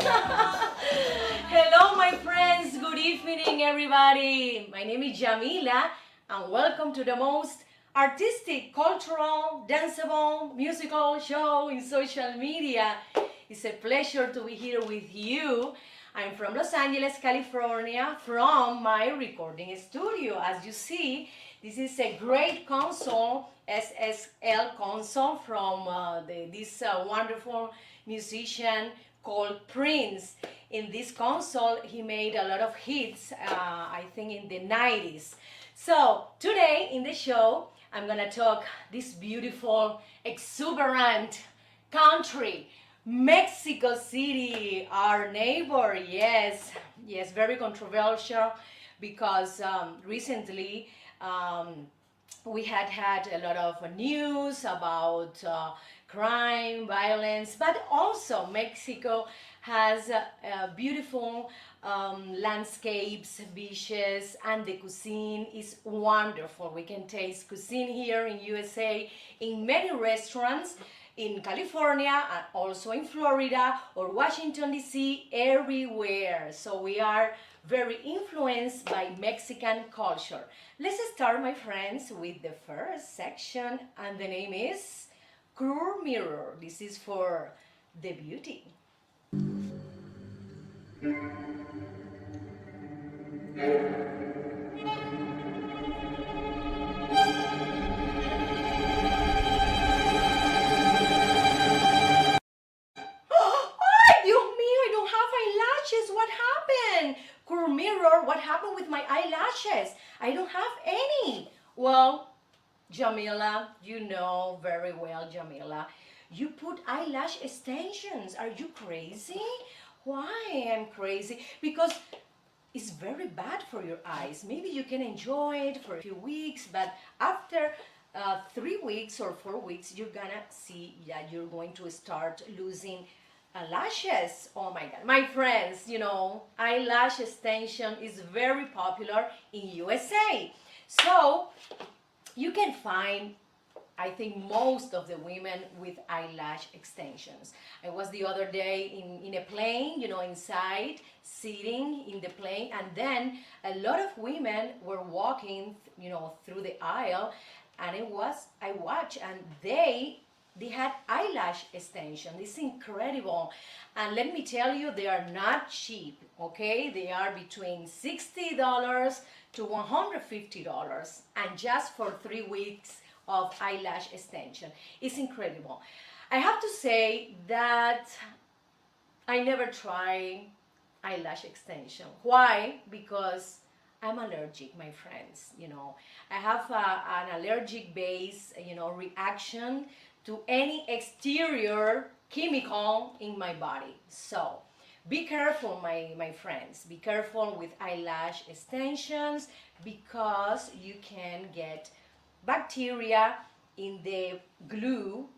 Hello, my friends. Good evening, everybody. My name is Yamila, and welcome to the most artistic, cultural, danceable, musical show in social media. It's a pleasure to be here with you. I'm from Los Angeles, California, from my recording studio. As you see, this is a great console, SSL console from this wonderful musician called Prince. In this console, he made a lot of hits, I think in the 90s. So today in the show, I'm gonna talk this beautiful, exuberant country, Mexico City, our neighbor. Yes, very controversial because recently we had a lot of news about crime, violence, but also Mexico has beautiful landscapes, beaches, and the cuisine is wonderful. We can taste cuisine here in USA in many restaurants in California and also in Florida or Washington DC, everywhere. So we are very influenced by Mexican culture. Let's start, my friends, with the first section, and the name is Curve Mirror. This is for the beauty. Ay, Dios mío, I don't have eyelashes. What happened? Curve Mirror, what happened with my eyelashes? I don't have any. Well, Jamila, you know very well, Jamila. You put eyelash extensions. Are you crazy? Why I'm crazy? Because it's very bad for your eyes. Maybe you can enjoy it for a few weeks, but after 3 weeks or 4 weeks, you're gonna see that you're going to start losing lashes. Oh my God. My friends, eyelash extension is very popular in USA. So you can find, I think, most of the women with eyelash extensions. I was the other day in a plane, inside, sitting in the plane, and then a lot of women were walking, through the aisle, and I watched, and they had eyelash extension. It's incredible. And let me tell you, they are not cheap, okay? They are between $60 to $150, and just for 3 weeks of eyelash extension. It's incredible. I have to say that I never try eyelash extension. Why? Because I'm allergic, my friends. I have an allergic base, reaction to any exterior chemical in my body. So be careful, my friends. Be careful with eyelash extensions because you can get bacteria in the glue,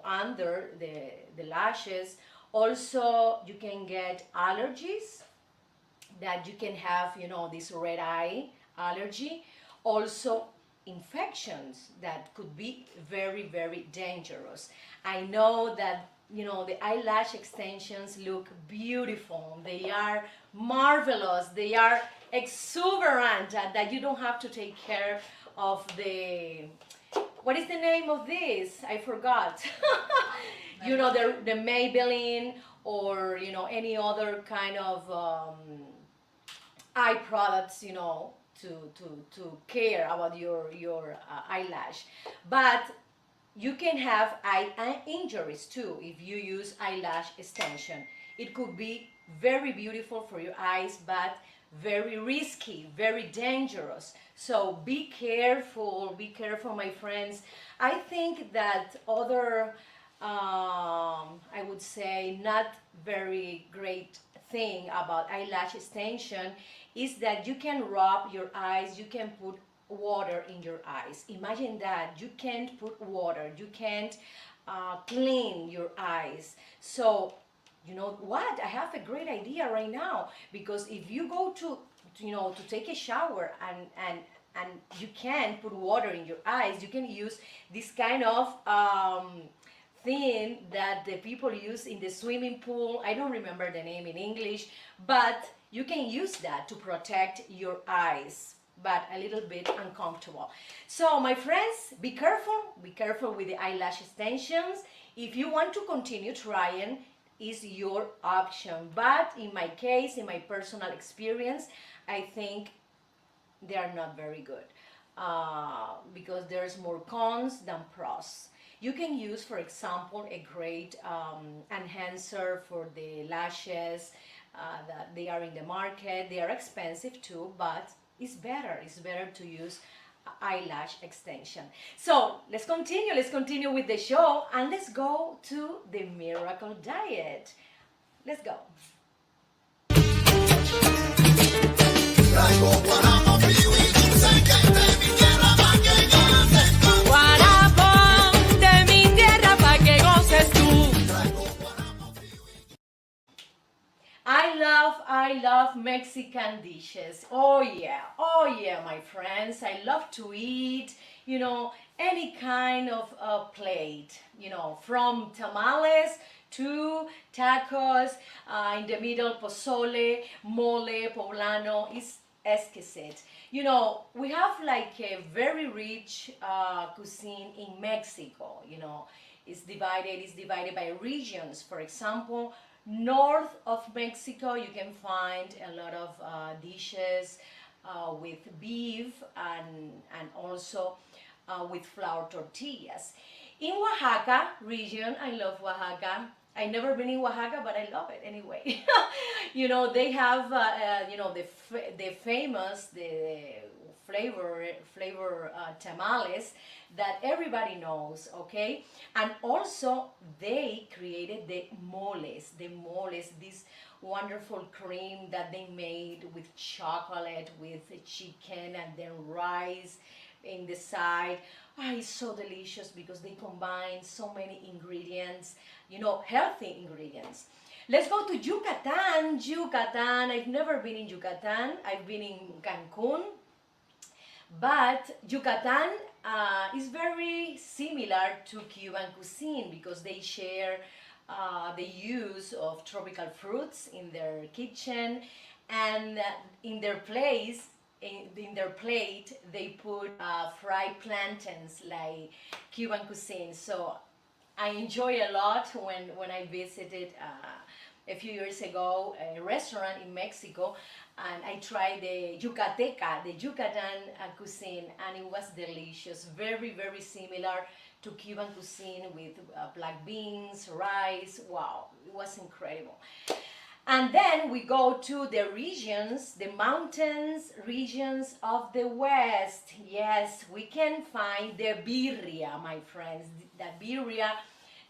under the lashes. Also, you can get allergies that you can have, this red eye allergy. Also, infections that could be very, very dangerous. I know that, the eyelash extensions look beautiful. They are marvelous. They are exuberant, that you don't have to take care of what is the name of this? I forgot. The Maybelline or, any other kind of eye products, to care about your eyelash. But you can have eye injuries too if you use eyelash extension. It could be very beautiful for your eyes, but very risky, very dangerous. So be careful, my friends. I think that other, I would say, not very great thing about eyelash extension is that you can rub your eyes, you can put water in your eyes. Imagine that. You can't put water, you can't clean your eyes. So you know what, I have a great idea right now, because if you go to take a shower and you can't put water in your eyes, you can use this kind of thing that the people use in the swimming pool. I don't remember the name in English, but you can use that to protect your eyes, but a little bit uncomfortable. So my friends, be careful with the eyelash extensions. If you want to continue trying, is your option. But in my case, in my personal experience, I think they are not very good because there's more cons than pros. You can use, for example, a great enhancer for the lashes that they are in the market. They are expensive too, but it's better. It's better to use eyelash extension. So let's continue with the show, and let's go to the miracle diet. Let's go. I love Mexican dishes. Oh yeah, my friends. I love to eat, any kind of plate, from tamales to tacos, in the middle pozole, mole, poblano, is exquisite. We have like a very rich cuisine in Mexico. It's divided by regions. For example, north of Mexico, you can find a lot of dishes with beef and also with flour tortillas. In Oaxaca region, I love Oaxaca. I never been in Oaxaca, but I love it anyway. They have the famous flavor tamales that everybody knows, okay? And also they created the moles, this wonderful cream that they made with chocolate, with chicken, and then rice in the side. It's so delicious because they combine so many ingredients, healthy ingredients. Let's go to Yucatan. I've never been in Yucatan. I've been in Cancun. But Yucatan is very similar to Cuban cuisine because they share the use of tropical fruits in their kitchen, and in their their plate they put fried plantains like Cuban cuisine. So I enjoy a lot when I visited a few years ago a restaurant in Mexico, and I tried the Yucatan cuisine, and it was delicious. Very, very similar to Cuban cuisine with black beans, rice. Wow, it was incredible. And then we go to the regions, the mountains regions of the West. Yes, we can find the birria, my friends. The birria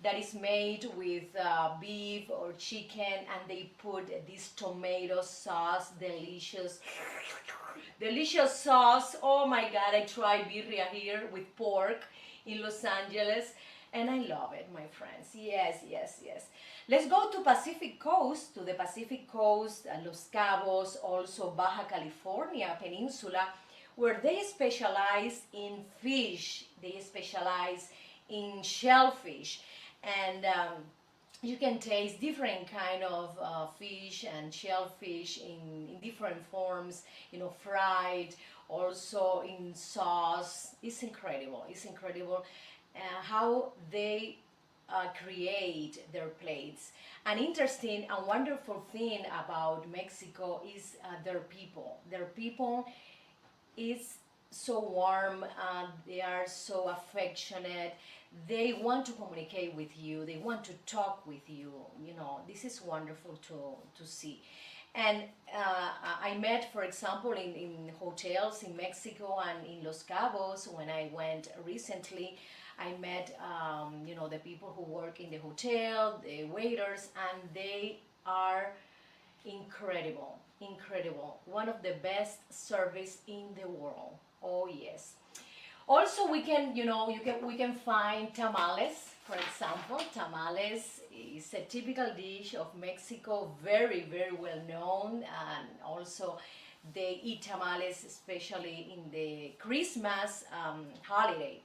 that is made with beef or chicken, and they put this tomato sauce, delicious sauce. Oh my God, I tried birria here with pork in Los Angeles, and I love it, my friends. Yes. Let's go to the Pacific Coast, Los Cabos, also Baja California Peninsula, where they specialize in fish. They specialize in shellfish, and you can taste different kind of fish and shellfish in different forms, fried, also in sauce. It's incredible. How they create their plates. An interesting and wonderful thing about Mexico is their people. Their people is so warm, they are so affectionate. They want to communicate with you, they want to talk with you. This is wonderful to see. And I met, for example, in hotels in Mexico and in Los Cabos when I went recently. I met the people who work in the hotel, the waiters, and they are incredible. One of the best service in the world. Oh yes. Also, we can find tamales. For example, tamales is a typical dish of Mexico, very, very well known, and also they eat tamales especially in the Christmas holiday.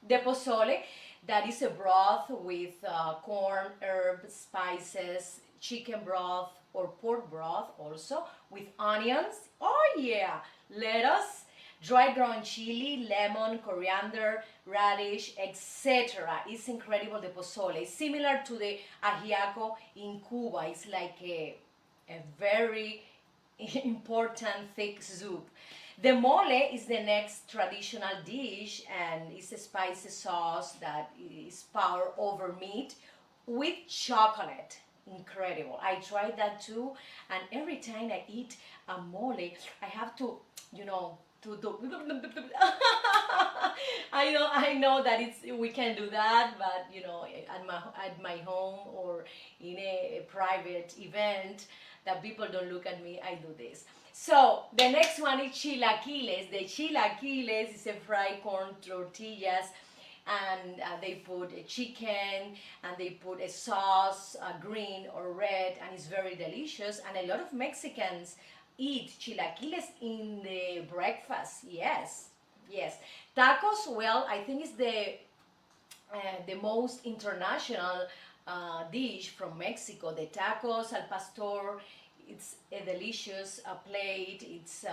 The pozole. That is a broth with corn, herbs, spices, chicken broth or pork broth also with onions. Oh yeah, lettuce, dry ground chili, lemon, coriander, radish, etc. It's incredible, the pozole. It's similar to the ajiaco in Cuba. It's like a very important thick soup. The mole is the next traditional dish, and it's a spicy sauce that is poured over meat with chocolate. Incredible. I tried that too, and every time I eat a mole, I have to, you know, to do. I know that we can do that, but you know, at my home or in a private event that people don't look at me, I do this. So the next one is chilaquiles. The chilaquiles is a fried corn tortillas, and they put a chicken and they put a sauce, green or red, and it's very delicious. And a lot of Mexicans eat chilaquiles in the breakfast. Yes, yes. Tacos, well, I think it's the most international dish from Mexico. The tacos al pastor. It's a delicious plate. It's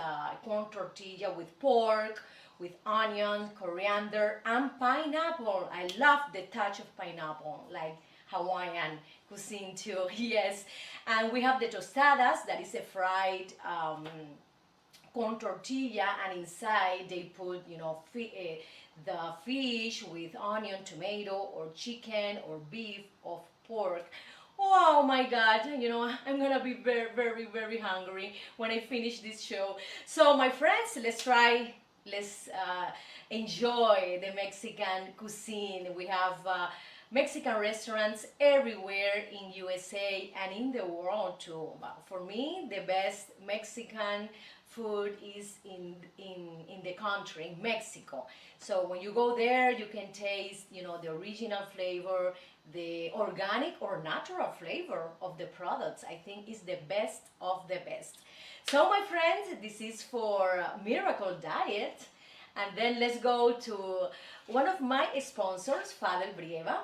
corn tortilla with pork, with onion, coriander, and pineapple. I love the touch of pineapple, like Hawaiian cuisine too. Yes, and we have the tostadas. That is a fried corn tortilla, and inside they put, you know, the fish with onion, tomato, or chicken, or beef, or pork. Oh my God, you know, I'm gonna be very, very, very hungry when I finish this show. So my friends, let's enjoy the Mexican cuisine. We have Mexican restaurants everywhere in USA and in the world too. But for me, the best Mexican food is in the country, in Mexico. So when you go there, you can taste, you know, the original flavor, the organic or natural flavor of the products. I think is the best of the best. So my friends, this is for Miracle Diet. And then let's go to one of my sponsors, Father Brieva.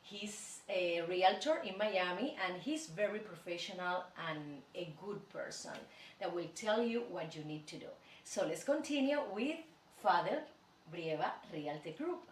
He's a realtor in Miami, and he's very professional and a good person that will tell you what you need to do. So let's continue with Father Brieva Realty Group.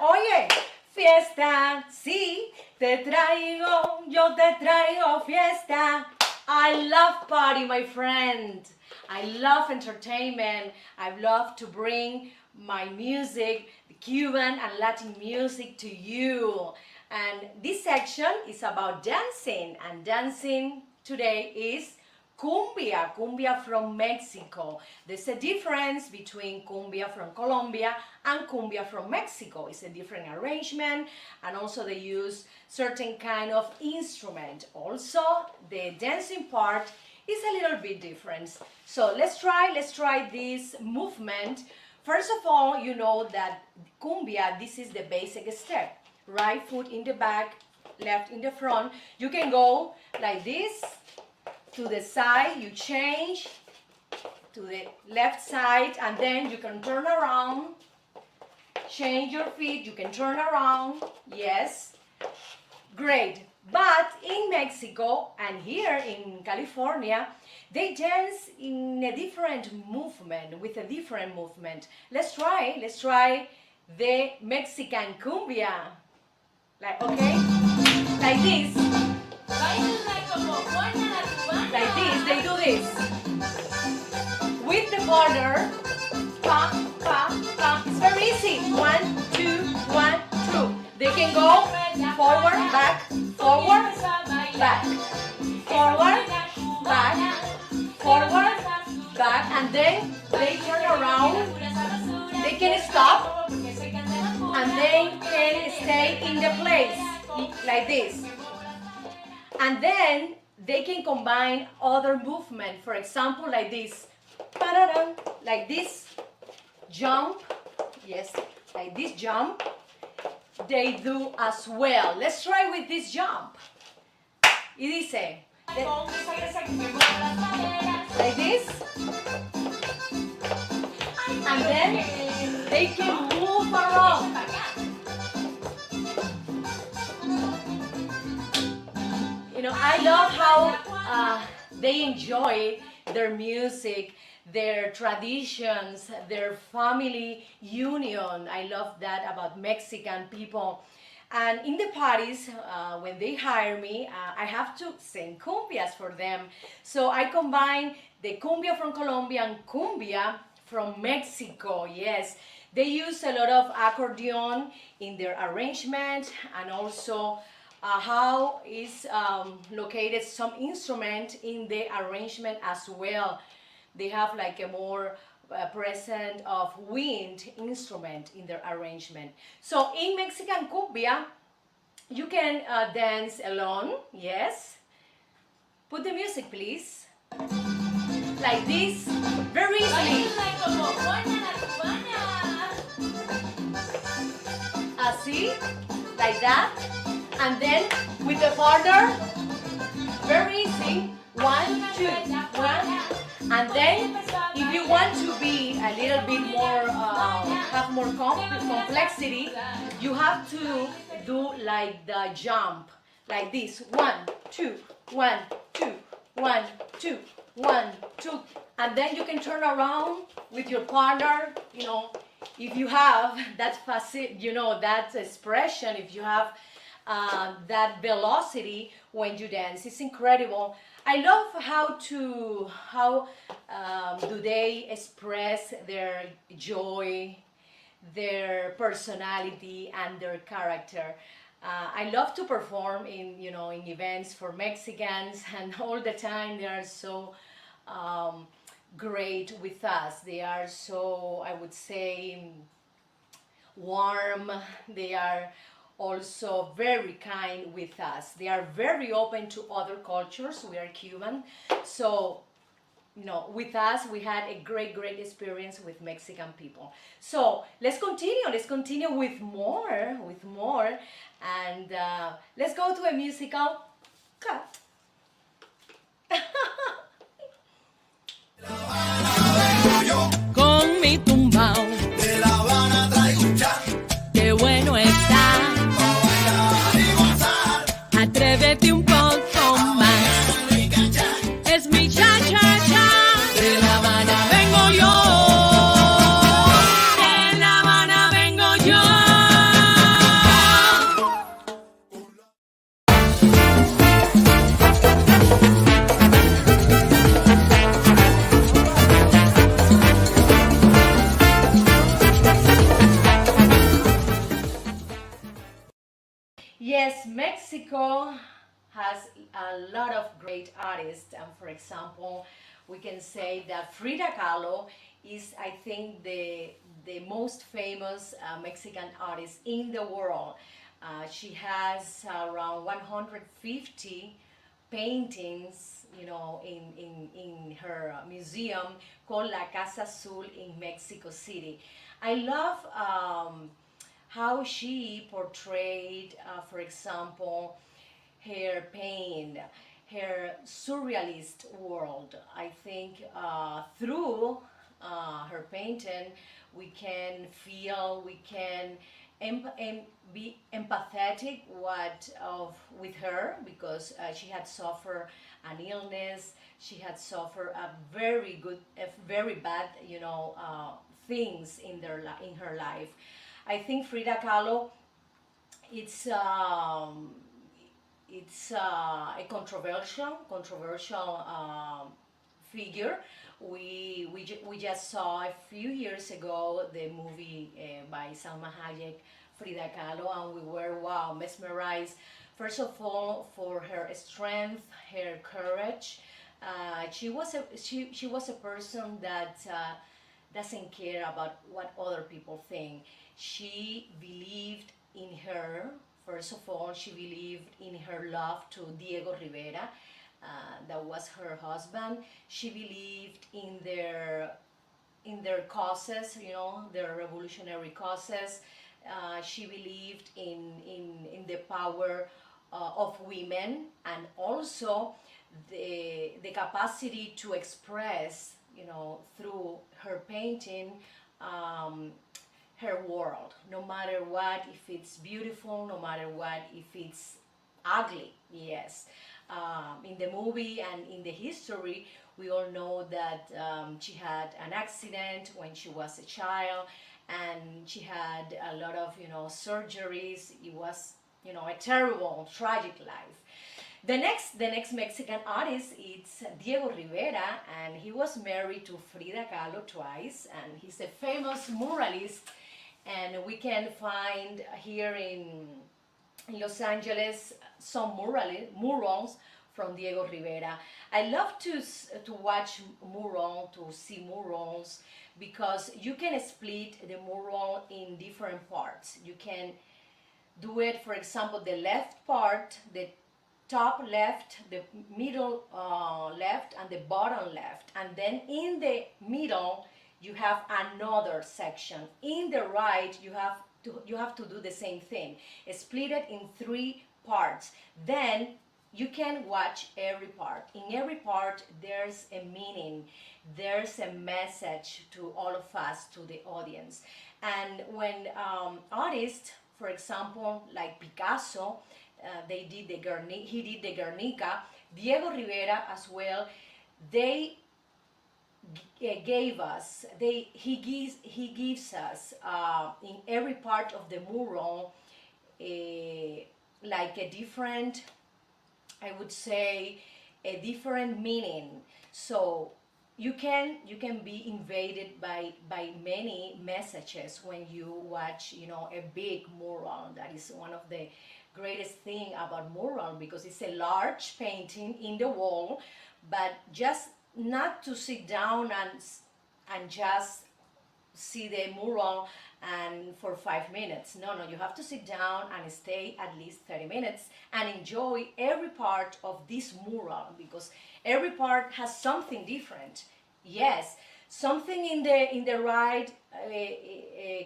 Oye, fiesta, sí, te traigo, yo te traigo fiesta. I love party, my friend. I love entertainment. I love to bring my music, Cuban and Latin music, to you. And this section is about dancing, and dancing today is cumbia, cumbia from Mexico. There's a difference between cumbia from Colombia and cumbia from Mexico. It's a different arrangement, and also they use certain kind of instrument. Also, the dancing part is a little bit different. So let's try this movement. First of all, you know that cumbia, this is the basic step. Right foot in the back, left in the front. You can go like this, to the side, you change to the left side, and then you can turn around, change your feet, you can turn around. Yes, great. But in Mexico and here in California, they dance in a different movement, with a different movement. Let's try the Mexican cumbia. Like, okay? Like this. Like this, they do this. With the border, pa, pa, pa. It's very easy. 1, 2, 1, 2. They can go forward, back, forward, back, forward, back, forward, back, and then they turn around. They can stop, and they can stay in the place like this. And then they can combine other movement. For example, like this, like this jump. Yes, like this jump. They do as well. Let's try with this jump. Y dice, like this, and then they can move around. You know, I love how they enjoy their music, their traditions, their family union. I love that about Mexican people. And in the parties, when they hire me, I have to sing cumbias for them. So I combine the cumbia from Colombia and cumbia from Mexico. Yes, they use a lot of accordion in their arrangement, and also how is located some instrument in the arrangement as well. They have like a more present of wind instrument in their arrangement. So in Mexican cumbia, you can dance alone, yes. Put the music, please. Like this, very easily. Así, like that. And then with the partner, very easy. 1, 2, 1. And then, if you want to be a little bit more, have more complexity, you have to do like the jump, like this. 1, 2, 1, 2, 1, 2, 1, 2. And then you can turn around with your partner, you know, if you have that that expression, if you have that velocity when you dance. It's incredible. I love how do they express their joy, their personality, and their character. I love to perform in events for Mexicans, and all the time they are so great with us. They are so, I would say, warm. They are also very kind with us. They are very open to other cultures. We are Cuban, so with us we had a great experience with Mexican people. So let's continue with more, and let's go to a musical cut. Con mi tumbao De La Habana traigo un chat qué bueno está. pa' bailar y gozar. Atrévete un poco más. Rica chat. Es mi cha-cha-cha. De La Habana vengo yo. De La Habana vengo yo. Yes, Mexico has a lot of great artists, and for example, we can say that Frida Kahlo is, I think, the most famous Mexican artist in the world. She has around 150 paintings, in her museum called La Casa Azul in Mexico City. I love how she portrayed, for example, her pain, her surrealist world. I think through her painting, we can feel, we can be empathetic with her, because she had suffered an illness. She had suffered a very bad, things in her life. I think Frida Kahlo, it's um, a controversial figure. We just saw a few years ago the movie by Salma Hayek, Frida Kahlo, and we were, wow, mesmerized. First of all, for her strength, her courage. She was a person that doesn't care about what other people think. She believed in her. First of all, she believed in her love to Diego Rivera. That was her husband. She believed in their causes, their revolutionary causes. She believed in the power of women, and also the capacity to express, through her painting, um, her world, no matter what, if it's beautiful, no matter what, if it's ugly. Yes. In the movie and in the history, we all know that she had an accident when she was a child, and she had a lot of, surgeries. It was, a terrible, tragic life. The next Mexican artist is Diego Rivera, and he was married to Frida Kahlo twice, and he's a famous muralist, and we can find here in Los Angeles some murals from Diego Rivera. I love to watch to see murals, because you can split the mural in different parts. You can do it, for example, the left part, the top left, the middle left, and the bottom left. And then in the middle, you have another section. In the right, you have to do the same thing. Split it in 3 parts. Then you can watch every part. In every part, there's a meaning. There's a message to all of us, to the audience. And when artists, for example, like Picasso, he did the Guernica, Diego Rivera as well, he gives us in every part of the mural like a different, I would say, a different meaning. So you can be invaded by many messages when you watch, a big mural. That is one of the greatest thing about mural, because it's a large painting in the wall, but just not to sit down and just see the mural and for 5 minutes. No, you have to sit down and stay at least 30 minutes and enjoy every part of this mural, because every part has something different. Yes, something in the right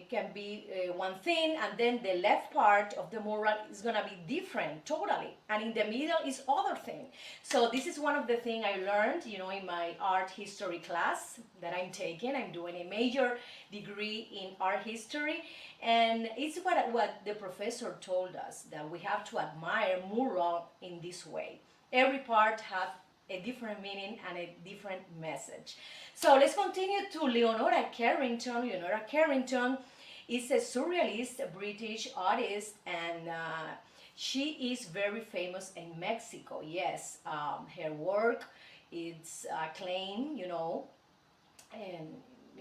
can be one thing, and then the left part of the mural is gonna be different totally, and in the middle is other thing. So this is one of the things I learned, in my art history class that I'm taking. I'm doing a major degree in art history, and it's what the professor told us, that we have to admire mural in this way. Every part have a different meaning and a different message. So let's continue to Leonora Carrington. Leonora Carrington is a surrealist British artist, and she is very famous in Mexico. Yes, her work is acclaimed, and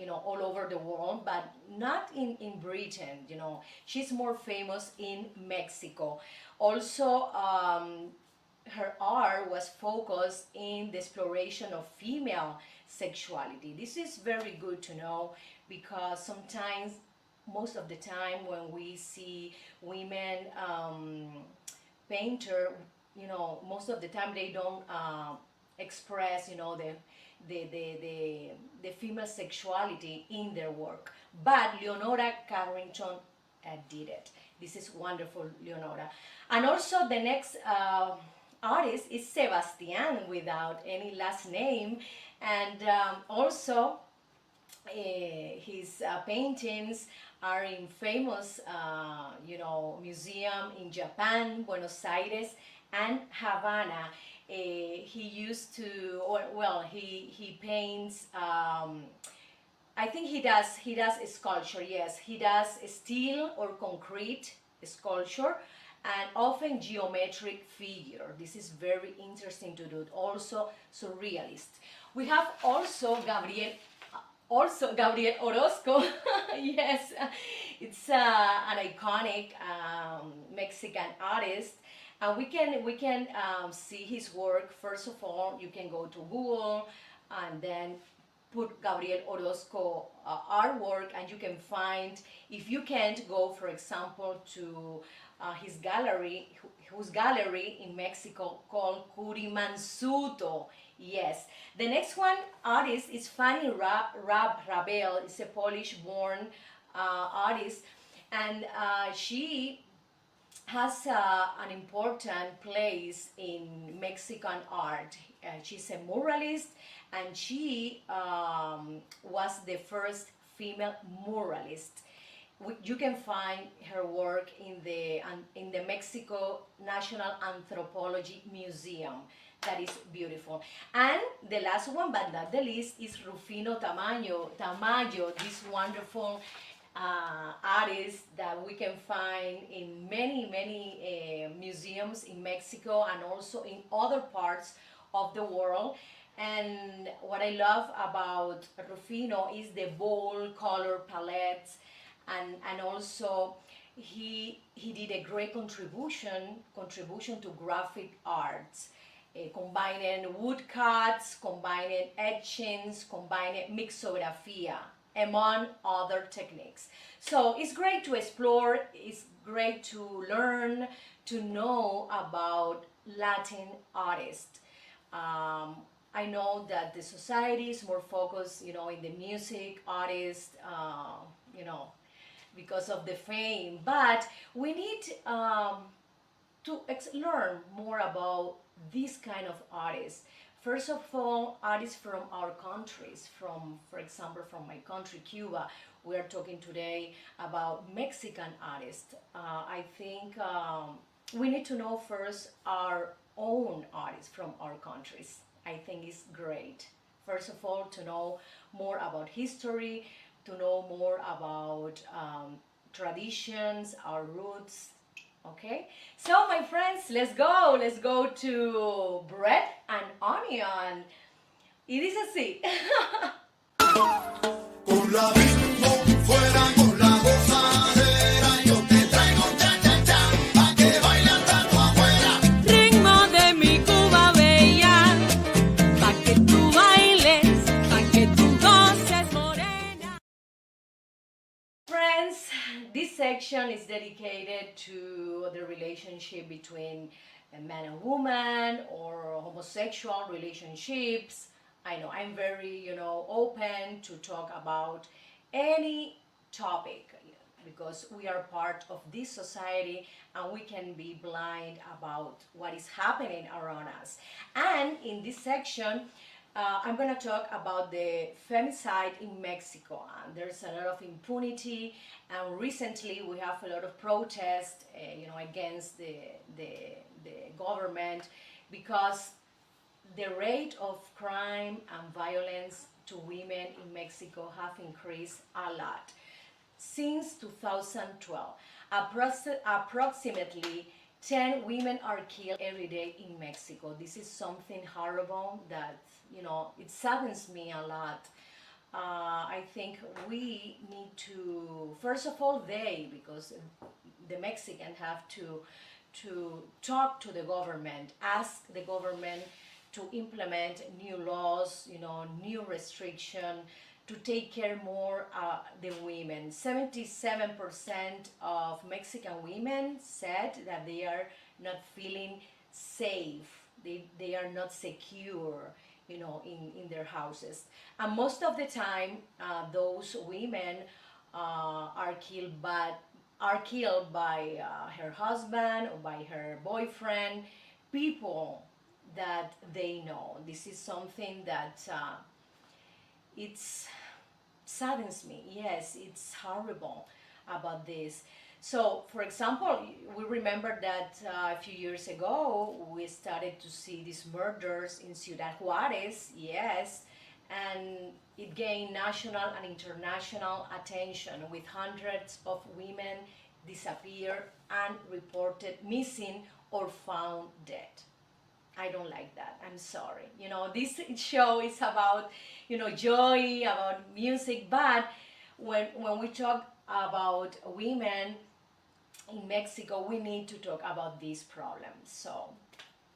all over the world, but not in Britain. She's more famous in Mexico. Also, her art was focused in the exploration of female sexuality. This is very good to know, because sometimes, most of the time, when we see women painter, most of the time they don't express, the female sexuality in their work. But Leonora Carrington did it. This is wonderful, Leonora. And also the next artist is Sebastian, without any last name, and also his paintings are in famous, museum in Japan, Buenos Aires, and Havana. He used to, or well, he paints. I think he does sculpture. Yes, he does steel or concrete sculpture, and often geometric figure. This is very interesting to do. Also surrealist. We have also Gabriel Orozco. Yes, it's an iconic Mexican artist, and we can see his work. First of all, you can go to Google and then put Gabriel Orozco artwork, and you can find. If you can't go, for example, to his gallery, whose gallery in Mexico called Curimansuto. Yes. The next one artist is Fanny Rabel. It's a Polish-born artist, and she has an important place in Mexican art. She's a muralist, and she was the first female muralist. You can find her work in the Mexico National Anthropology Museum. That is beautiful. And the last one, but not the least, is Rufino Tamayo, this wonderful artist that we can find in many museums in Mexico and also in other parts of the world. And what I love about Rufino is the bold color palettes, and also he did a great contribution to graphic arts, combining woodcuts, combining etchings, combining mixographia, among other techniques. So it's great to explore, it's great to learn, to know about Latin artists. I know that the society is more focused, in the music artists, because of the fame, but we need to learn more about this kind of artists. First of all, artists from our countries, for example, from my country, Cuba. We are talking today about Mexican artists. I think we need to know first our own artists from our countries. I think it's great. First of all, to know more about history, to know more about traditions, our roots. Okay, so my friends, let's go to bread and onion. It is así. Con la bimbo fuera con la gozadera, yo te traigo cha cha cha, pa' que bailan tanto afuera. Ritmo de mi Cuba bella, pa' que tú bailes, pa' que tú goces, morena. Friends, this section is dedicated to the relationship between a man and woman or homosexual relationships. I know I'm very, open to talk about any topic because we are part of this society and we can be blind about what is happening around us. And in this section, I'm going to talk about the femicide in Mexico. And there's a lot of impunity, and recently we have a lot of protest, against the government because the rate of crime and violence to women in Mexico have increased a lot. Since 2012, approximately 10 women are killed every day in Mexico. This is something horrible that, it saddens me a lot. I think we need to, first of all, because the Mexicans have to talk to the government, ask the government to implement new laws, new restriction, to take care more the women. 77% of Mexican women said that they are not feeling safe. They are not secure, in their houses. And most of the time, those women are killed by her husband or by her boyfriend, people that they know. This is something that it's saddens me. Yes, it's horrible about this. So, for example, we remember that a few years ago we started to see these murders in Ciudad Juarez, yes, and it gained national and international attention with hundreds of women disappeared and reported missing or found dead. I don't like that. I'm sorry. This show is about, joy, about music, but when we talk about women in Mexico, we need to talk about these problems. So,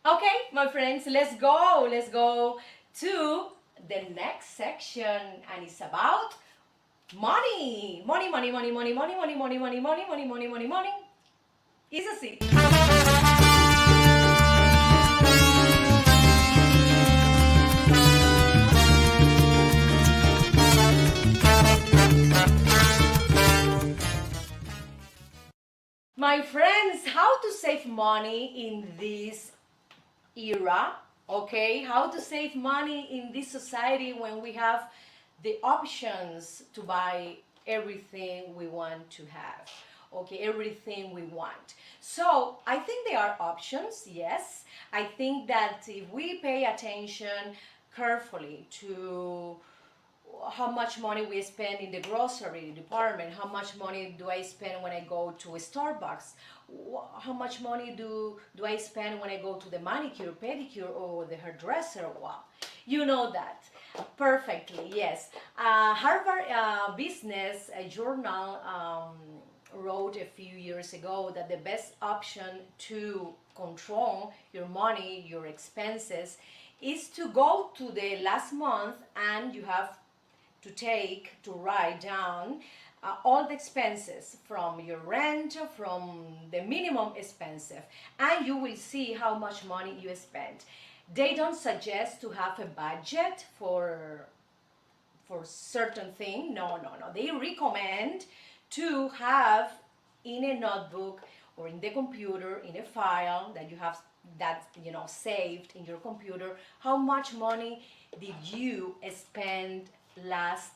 okay, my friends, let's go. Let's go to the next section, and it's about money. Money, money, money, money, money, money, money, money, money, money, money, money, money. Is a city. My friends, how to save money in this era, okay? How to save money in this society when we have the options to buy everything we want to have, okay? Everything we want. So I think there are options, yes. I think that if we pay attention carefully to how much money we spend in the grocery department, how much money do I spend when I go to a Starbucks, how much money do I spend when I go to the manicure, pedicure, or the hairdresser. Wow, you know that perfectly, yes. Harvard Business Journal wrote a few years ago that the best option to control your money, your expenses, is to go to the last month and you have to write down all the expenses from your rent, from the minimum expensive, and you will see how much money you spent. They don't suggest to have a budget for certain thing. No, no, no. They recommend to have in a notebook or in the computer, in a file that you have saved in your computer, how much money did you spend last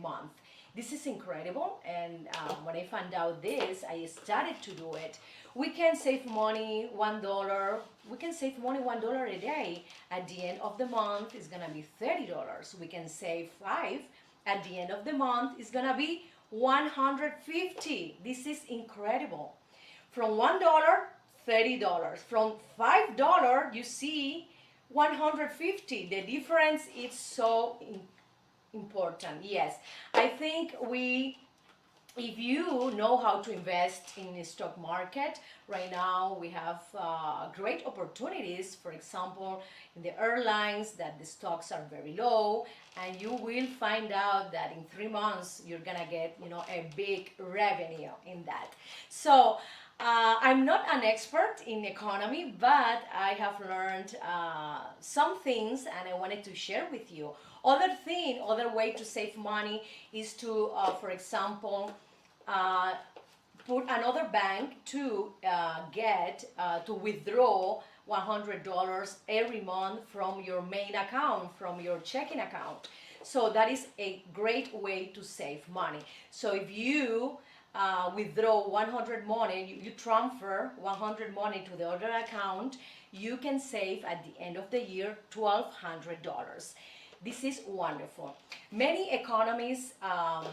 month. This is incredible, and when I found out this, I started to do it. We can save money $1. We can save money $1 a day. At the end of the month, it's gonna be $30. We can save $5. At the end of the month, it's gonna be $150. This is incredible. From $1, $30. From $5, you see $150. The difference is so important. Yes, I think if you know how to invest in the stock market, right now we have great opportunities. For example, in the airlines, that the stocks are very low, and you will find out that in 3 months you're gonna get a big revenue in that. So I'm not an expert in economy, but I have learned some things and I wanted to share with you. Other way to save money is to, for example, put another bank to to withdraw $100 every month from your main account, from your checking account. So that is a great way to save money. So if you withdraw 100 money, you transfer 100 money to the other account, you can save at the end of the year $1,200. This is wonderful. Many economists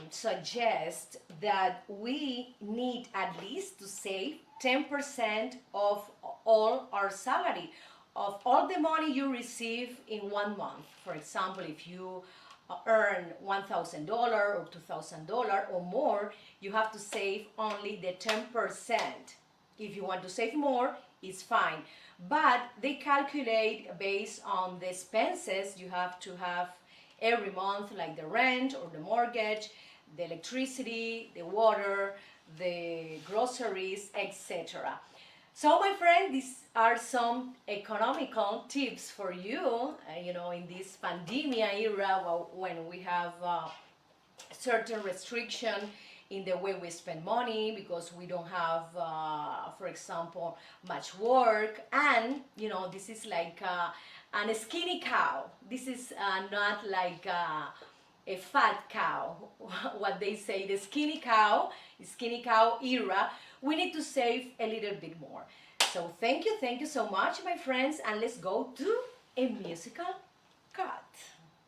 suggest that we need at least to save 10% of all our salary, of all the money you receive in 1 month. For example, if you earn $1,000 or $2,000 or more, you have to save only the 10%. If you want to save more, it's fine. But they calculate based on the expenses you have to have every month, like the rent or the mortgage, the electricity, the water, the groceries, etc. So my friend, these are some economical tips for you, in this pandemic era when we have certain restriction in the way we spend money because we don't have, for example, much work, and this is like a skinny cow. This is not like a fat cow, what they say, the skinny cow era, we need to save a little bit more. So thank you so much, my friends, and let's go to a musical cut.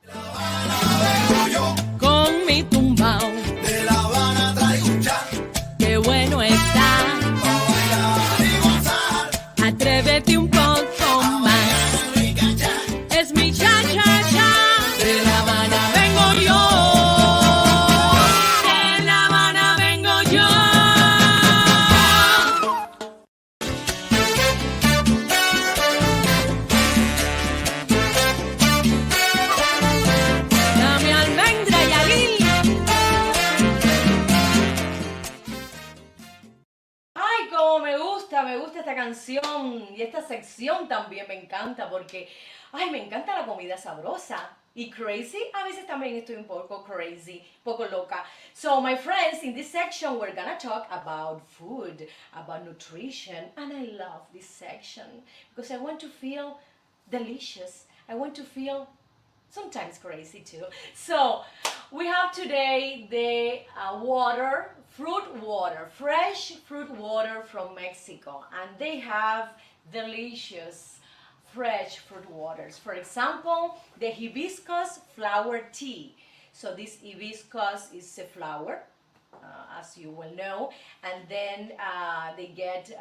Vengo yo, Con mi tumbao, de La Habana traigo un chat, qué bueno está. pa' bailar y gozar. Atrévete un poco más. Rica chat, Es mi cha-cha-cha. De La Habana vengo yo. De La Habana vengo yo. Dame almendra y alil. Ay, como me gusta esta canción y esta sección también me encanta porque, ay, me encanta la comida sabrosa. Y crazy, a veces también estoy un poco crazy, poco loca. So, my friends, in this section, we're gonna talk about food, about nutrition, and I love this section because I want to feel delicious. I want to feel sometimes crazy too. So, we have today the fruit water, fresh fruit water from Mexico, and they have delicious fresh fruit waters. For example, the hibiscus flower tea. So this hibiscus is a flower, as you will know, and then they get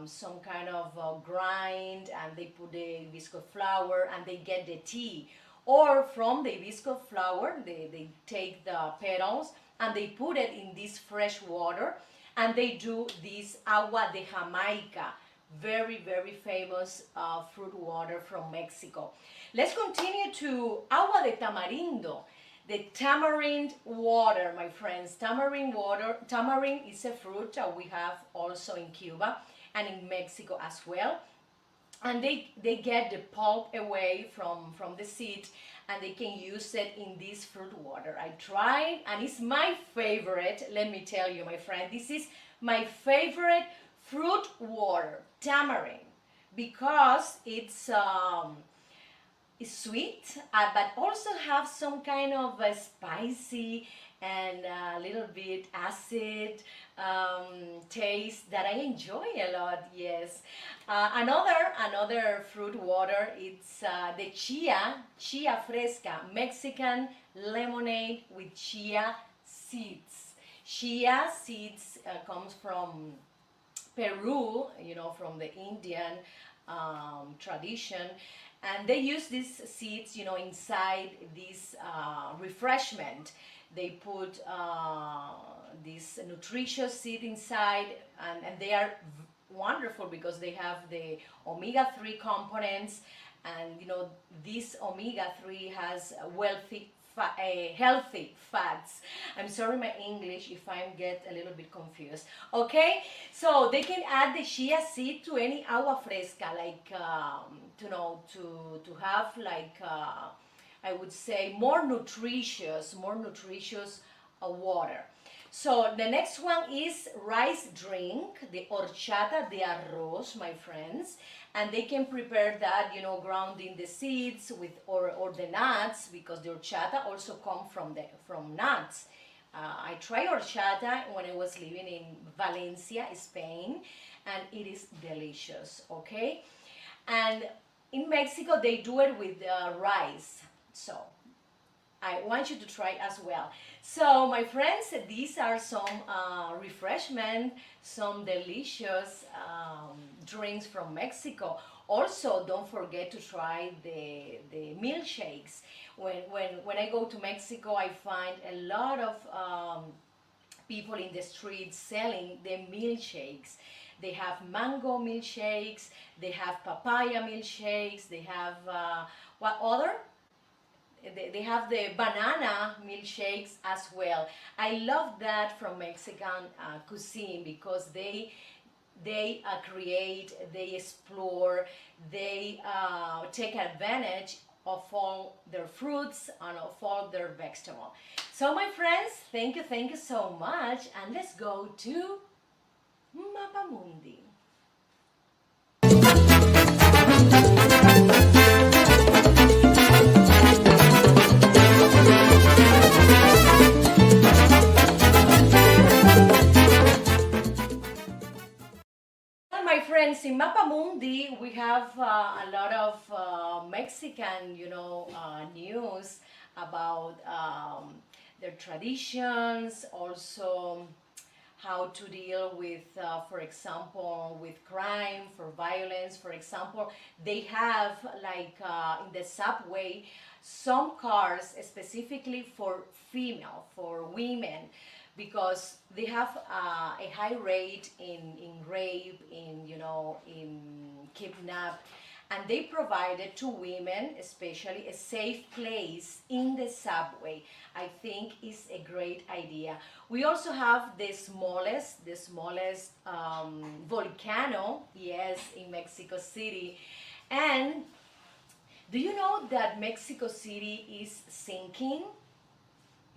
some kind of grind and they put the hibiscus flower and they get the tea. Or from the hibiscus flower, they take the petals and they put it in this fresh water and they do this agua de Jamaica, very famous fruit water from Mexico. Let's continue to agua de tamarindo, the tamarind water, my friends. Tamarind water, tamarind is a fruit that we have also in Cuba and in Mexico as well. And they get the pulp away from the seed and they can use it in this fruit water. I tried and it's my favorite. Let me tell you, my friend, this is my favorite fruit water, tamarind, because it's sweet, but also have some kind of a spicy and a little bit acid taste that I enjoy a lot. Yes. Another fruit water, it's the chia fresca, Mexican lemonade with chia seeds. Chia seeds comes from Peru, you know, from the Indian tradition, and they use these seeds, you know, inside this refreshment. They put this nutritious seed inside, and they are wonderful because they have the omega-3 components, and you know, this omega-3 has healthy fats. I'm sorry my English if I get a little bit confused. Okay, so they can add the chia seed to any agua fresca, like to have like I would say more nutritious water. So the next one is rice drink, the horchata de arroz, my friends, and they can prepare that, you know, grounding the seeds with or the nuts, because the horchata also come from nuts. I tried horchata when I was living in Valencia, Spain, and it is delicious. Okay, and in Mexico they do it with rice. So I want you to try as well. So my friends, these are some refreshment, some delicious drinks from Mexico. Also, don't forget to try the milkshakes. When I go to Mexico, I find a lot of people in the streets selling the milkshakes. They have mango milkshakes, they have papaya milkshakes, they have what other? They have the banana milkshakes as well. I love that from Mexican cuisine because they create, they explore, they take advantage of all their fruits and of all their vegetables. So my friends, thank you so much, and let's go to Mapamundi. Yes, in Mapamundi we have a lot of Mexican, news about their traditions, also how to deal with, for example, with crime, for violence. For example, they have like in the subway some cars specifically for female, for women, because they have a high rate in rape, in kidnap, and they provided to women especially a safe place in the subway. I think is a great idea. We also have the smallest volcano, yes, in Mexico City. And do you know that Mexico City is sinking?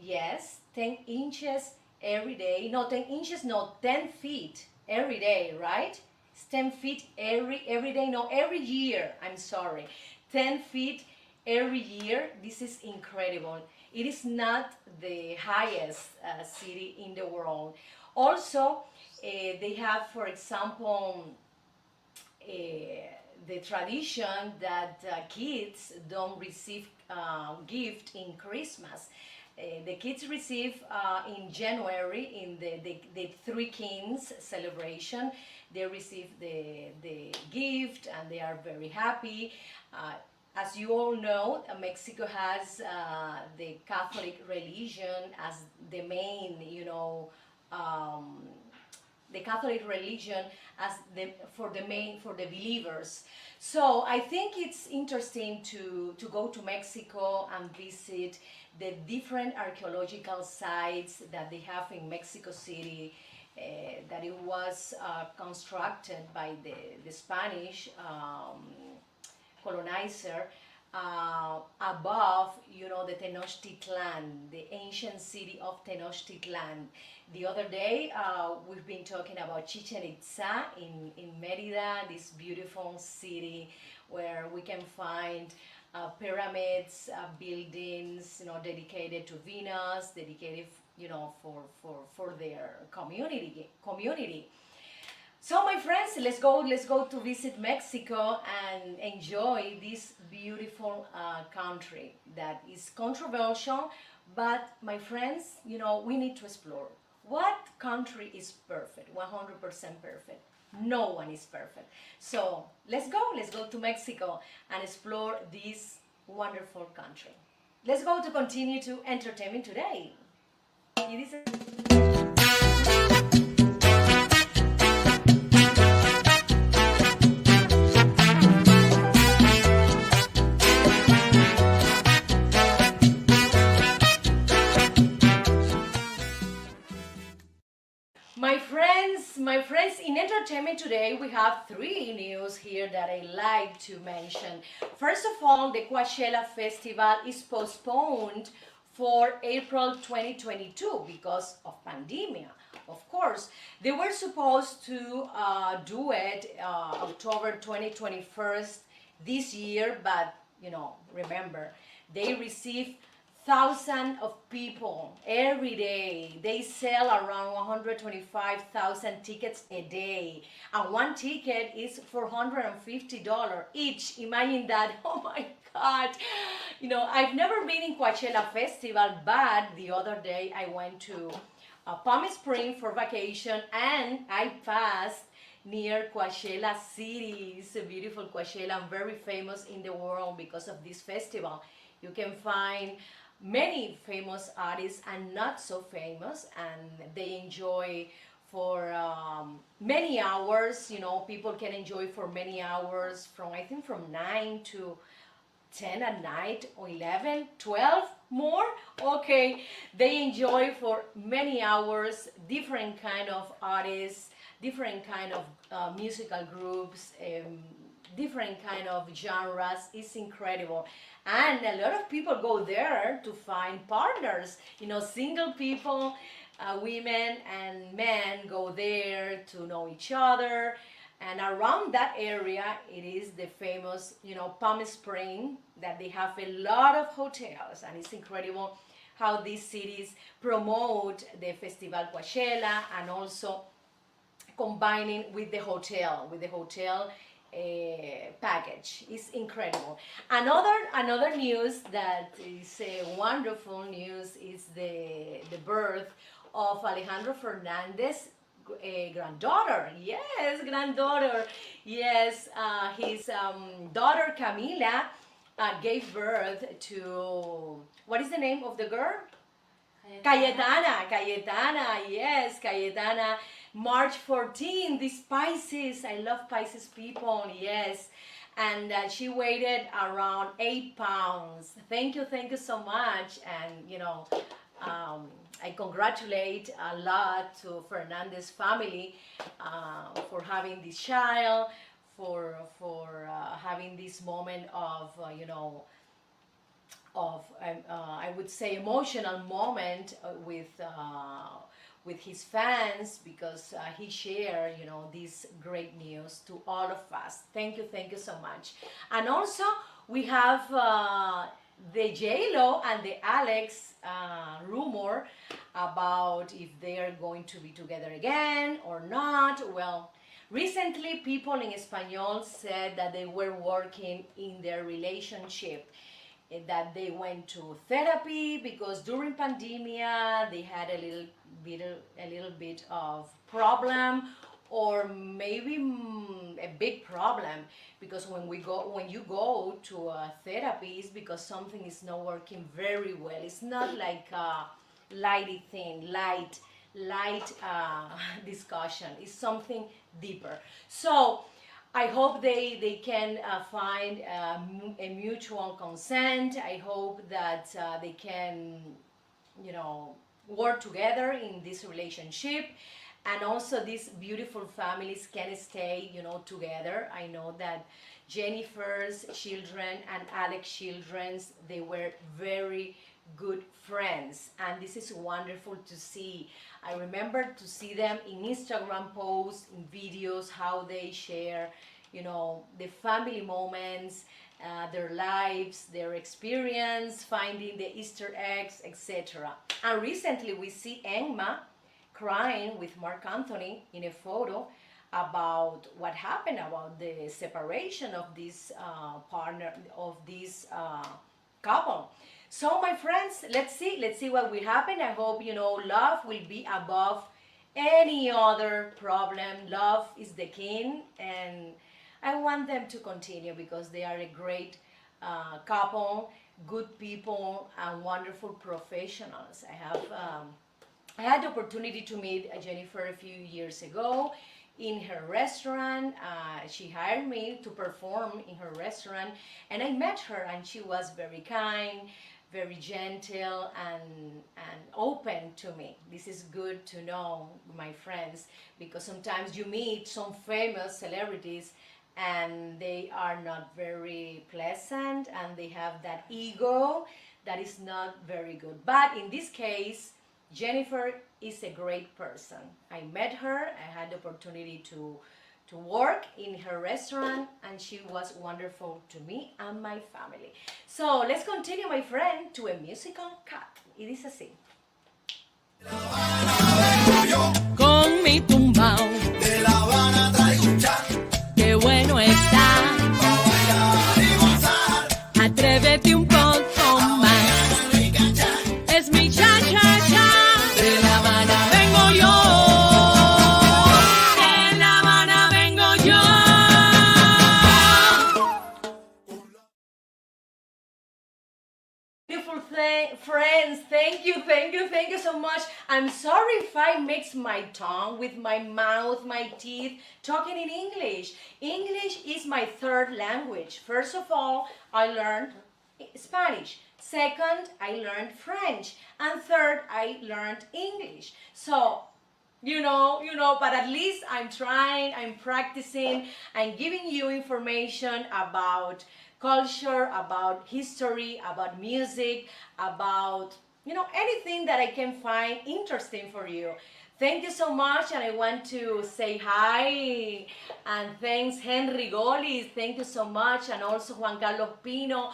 Yes, 10 inches every day. No, 10 inches, no, 10 feet every day, right? It's 10 feet every day, no, every year. I'm sorry. 10 feet every year. This is incredible. It is not the highest city in the world. Also, they have, for example, uh, the tradition that kids don't receive gift in Christmas. The kids receive in January in the Three Kings celebration. They receive the gift and they are very happy. As you all know, Mexico has the Catholic religion as the main, um, the Catholic religion as for the believers. So I think it's interesting to go to Mexico and visit the different archaeological sites that they have in Mexico City. That it was constructed by the Spanish colonizer above, the Tenochtitlan, the ancient city of Tenochtitlan. The other day, we've been talking about Chichen Itza in Merida, this beautiful city where we can find pyramids, buildings, dedicated to Venus, dedicated, for their community. So my friends, let's go to visit Mexico and enjoy this beautiful country that is controversial, but my friends, we need to explore. What country is perfect, 100% perfect? No one is perfect. So let's go to Mexico and explore this wonderful country. Let's go to continue to entertainment today. It is my friends, in entertainment today we have three news here that I like to mention. First of all, the Coachella Festival is postponed for April 2022 because of pandemia. Of course, they were supposed to do it October 2021 this year, but remember, they receive thousands of people every day. They sell around 125,000 tickets a day, and one ticket is $450 each. Imagine that. Oh my God. I've never been in Coachella Festival, but the other day I went to Palm Springs for vacation and I passed near Coachella City. It's a beautiful Coachella and very famous in the world because of this festival. You can find many famous artists and not so famous, and they enjoy for many hours. People can enjoy for many hours from, I think, from 9 to 10 at night, or 11, 12 more. Okay, they enjoy for many hours, different kind of artists, different kind of musical groups, different kind of genres. It's incredible, and a lot of people go there to find partners. Single people, women and men go there to know each other. And around that area, it is the famous, Palm Springs, that they have a lot of hotels, and it's incredible how these cities promote the Festival Coachella and also combining with the hotel, package. It's incredible. Another news that is wonderful news is the birth of Alejandro Fernandez granddaughter. Yes, granddaughter. Yes, his daughter Camila gave birth to, what is the name of the girl? Cayetana, yes, Cayetana. March 14, this Pisces, I love Pisces people, yes. And she weighed around 8 pounds. Thank you so much. And, I congratulate a lot to Fernandez family for having this child, for having this moment of, I would say emotional moment with his fans, because he shared this great news to all of us. Thank you so much. And also we have the J-Lo and the Alex rumor about if they are going to be together again or not. Well, recently people in Espanol said that they were working in their relationship, that they went to therapy because during pandemia they had a little bit of problem, or maybe a big problem, because when you go to a therapy, it's because something is not working very well. It's not like a light discussion. It's something deeper. So I hope they can find a mutual consent. I hope that they can, work together in this relationship, and also these beautiful families can stay, together. I know that Jennifer's children and Alex's children, they were very good friends, and this is wonderful to see. I remember to see them in Instagram posts, in videos, how they share, the family moments, their lives, their experience, finding the Easter eggs, etc. And recently we see Emma crying with Mark Anthony in a photo about what happened, about the separation of this couple. So my friends, let's see what will happen. I hope love will be above any other problem. Love is the king, and I want them to continue because they are a great couple, good people, and wonderful professionals. I had the opportunity to meet Jennifer a few years ago in her restaurant. She hired me to perform in her restaurant, and I met her, and she was very kind, very gentle, and open to me. This is good to know, my friends, because sometimes you meet some famous celebrities and they are not very pleasant, and they have that ego that is not very good. But in this case, Jennifer is a great person. I met her, I had the opportunity to work in her restaurant, and she was wonderful to me and my family. So let's continue, my friend, to a musical cut. It is así. Con mi tumbao, De La Habana traigo un chat qué bueno está. pa' bailar y gozar. Atrévete un poco más. Es mi cha-cha-cha. De La Habana vengo yo. De La Habana vengo yo. Beautiful friends, thank you so much. I'm sorry if I mix my tongue with my mouth, my teeth, talking in English. English is my third language. First of all, I learned Spanish. Second, I learned French. And third, I learned English. So, but at least I'm trying, I'm practicing, I'm giving you information about culture, about history, about music, about anything that I can find interesting for you. Thank you so much, and I want to say hi, and thanks Henry Golis, thank you so much, and also Juan Carlos Pino.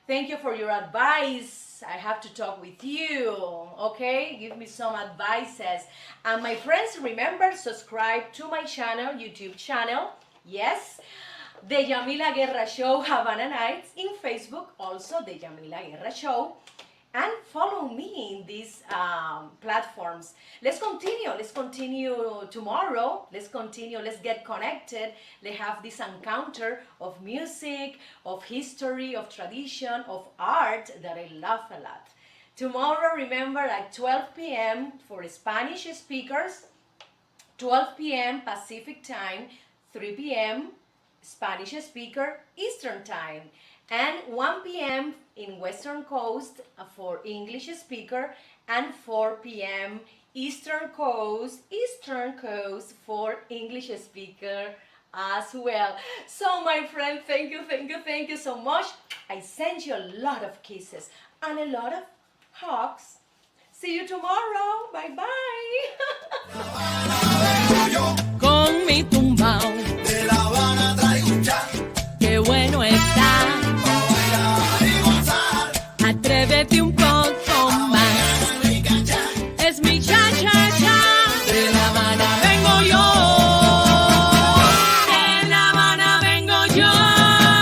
Thank you for your advice. I have to talk with you, okay? Give me some advices. And my friends, remember, subscribe to my channel, YouTube channel. Yes, the Yamila Guerra Show, Havana Nights. In Facebook, also the Yamila Guerra Show. And follow me in these platforms. Let's continue tomorrow. Let's get connected. Let's have this encounter of music, of history, of tradition, of art that I love a lot. Tomorrow, remember, at 12 p.m. for Spanish speakers, 12 p.m. Pacific time, 3 p.m. Spanish speaker Eastern time, and 1 p.m. in Western Coast for English speaker, and 4 p.m. Eastern Coast for English speaker as well. So my friend, thank you so much. I send you a lot of kisses and a lot of hugs. See you tomorrow. Bye bye. Yo